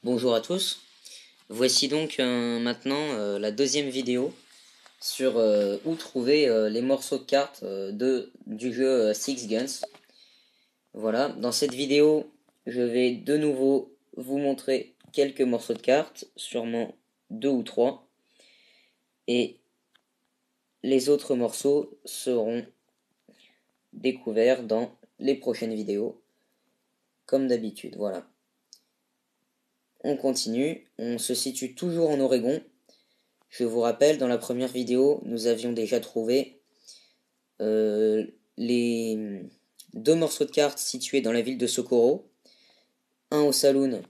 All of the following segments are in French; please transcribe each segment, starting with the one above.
Bonjour à tous, voici donc maintenant la deuxième vidéo sur où trouver les morceaux de cartes du jeu Six Guns. Voilà, dans cette vidéo je vais de nouveau vous montrer quelques morceaux de cartes, sûrement deux ou trois, et les autres morceaux seront découverts dans les prochaines vidéos, comme d'habitude. Voilà. On continue, on se situe toujours en Oregon. Je vous rappelle, dans la première vidéo, nous avions déjà trouvé les deux morceaux de cartes situés dans la ville de Socorro, un au saloon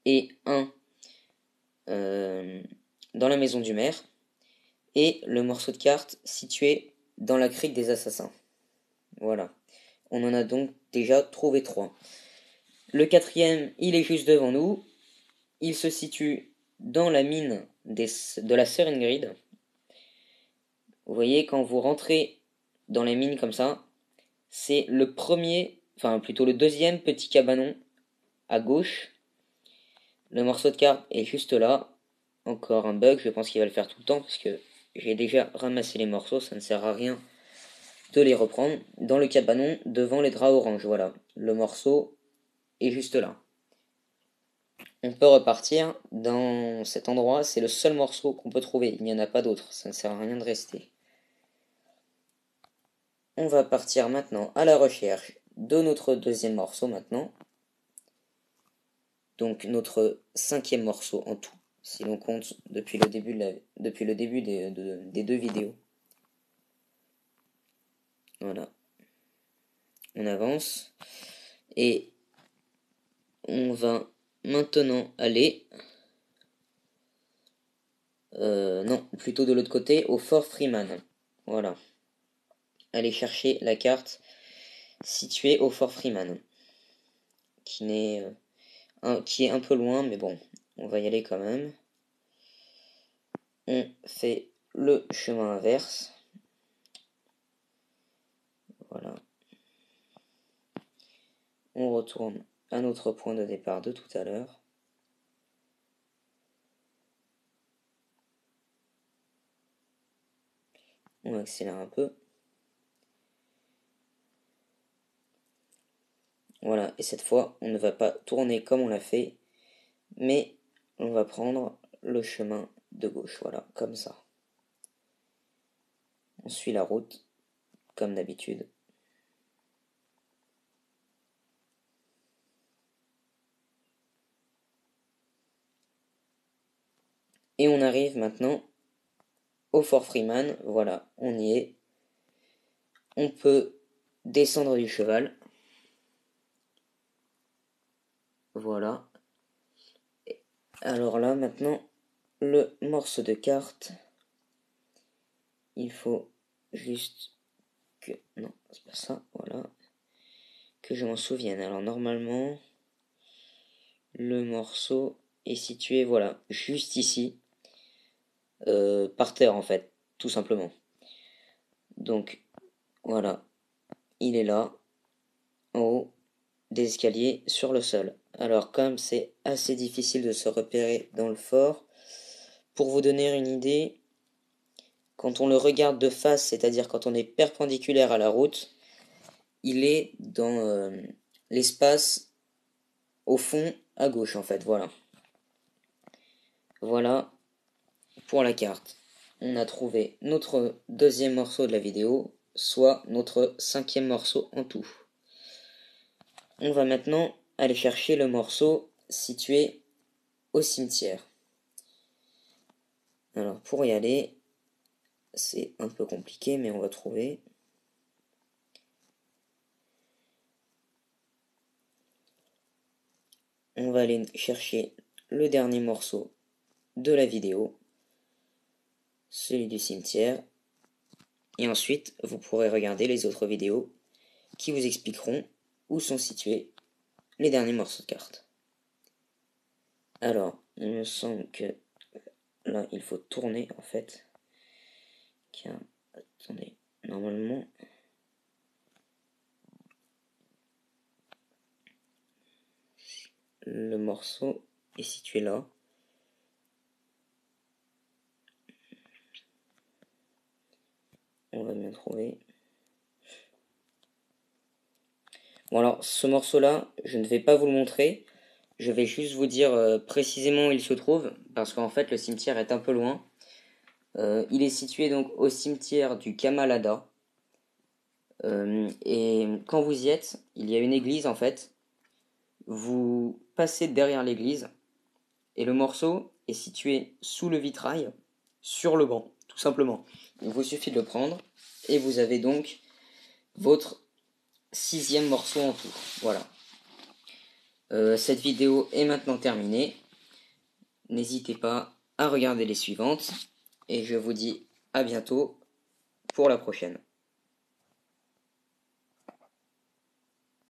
et un dans la maison du maire, et le morceau de carte situé dans la crique des assassins. Voilà. On en a donc déjà trouvé trois. Le quatrième, il est juste devant nous. Il se situe dans la mine de la sœur Ingrid. Vous voyez, quand vous rentrez dans les mines comme ça, c'est le premier, enfin plutôt le deuxième petit cabanon à gauche. Le morceau de carte est juste là. Encore un bug, je pense qu'il va le faire tout le temps parce que j'ai déjà ramassé les morceaux, ça ne sert à rien de les reprendre. Dans le cabanon, devant les draps orange, voilà. Le morceau est juste là. On peut repartir dans cet endroit, c'est le seul morceau qu'on peut trouver, il n'y en a pas d'autre, ça ne sert à rien de rester. On va partir maintenant à la recherche de notre deuxième morceau maintenant. Donc notre cinquième morceau en tout, si l'on compte depuis le début, des deux vidéos. Voilà. On avance. Et on va maintenant aller... non, plutôt de l'autre côté, au Fort Freeman. Voilà. Aller chercher la carte située au Fort Freeman. Qui est un peu loin, mais bon, on va y aller quand même. On fait le chemin inverse. Voilà. On retourne à notre point de départ de tout à l'heure. On accélère un peu. Voilà, et cette fois, on ne va pas tourner comme on l'a fait, mais on va prendre le chemin de gauche, voilà, comme ça. On suit la route, comme d'habitude. Et on arrive maintenant au Fort Freeman, voilà, on y est. On peut descendre du cheval. Voilà. Alors là, maintenant, le morceau de carte. Il faut juste que... Non, c'est pas ça, voilà. Que je m'en souvienne. Alors normalement, le morceau est situé, voilà, juste ici. Par terre en fait, tout simplement. Donc, voilà. Il est là, en haut des escaliers, sur le sol. Alors comme c'est assez difficile de se repérer dans le fort, pour vous donner une idée, quand on le regarde de face, c'est-à-dire quand on est perpendiculaire à la route, il est dans l'espace au fond à gauche en fait, voilà. Voilà pour la carte. On a trouvé notre deuxième morceau de la vidéo, soit notre cinquième morceau en tout. On va maintenant aller chercher le morceau situé au cimetière. Alors pour y aller, c'est un peu compliqué mais on va trouver. On va aller chercher le dernier morceau de la vidéo, celui du cimetière, et ensuite vous pourrez regarder les autres vidéos qui vous expliqueront où sont situés les derniers morceaux de cartes. Alors, il me semble que là il faut tourner en fait. Car, attendez, normalement le morceau est situé là. On va bien trouver. Bon alors, ce morceau-là, je ne vais pas vous le montrer. Je vais juste vous dire précisément où il se trouve, parce qu'en fait, le cimetière est un peu loin. Il est situé donc au cimetière du Kamalada. Et quand vous y êtes, il y a une église en fait. Vous passez derrière l'église et le morceau est situé sous le vitrail, sur le banc, tout simplement. Il vous suffit de le prendre et vous avez donc votre 6e morceau en tout. Voilà. Cette vidéo est maintenant terminée. N'hésitez pas à regarder les suivantes et je vous dis à bientôt pour la prochaine.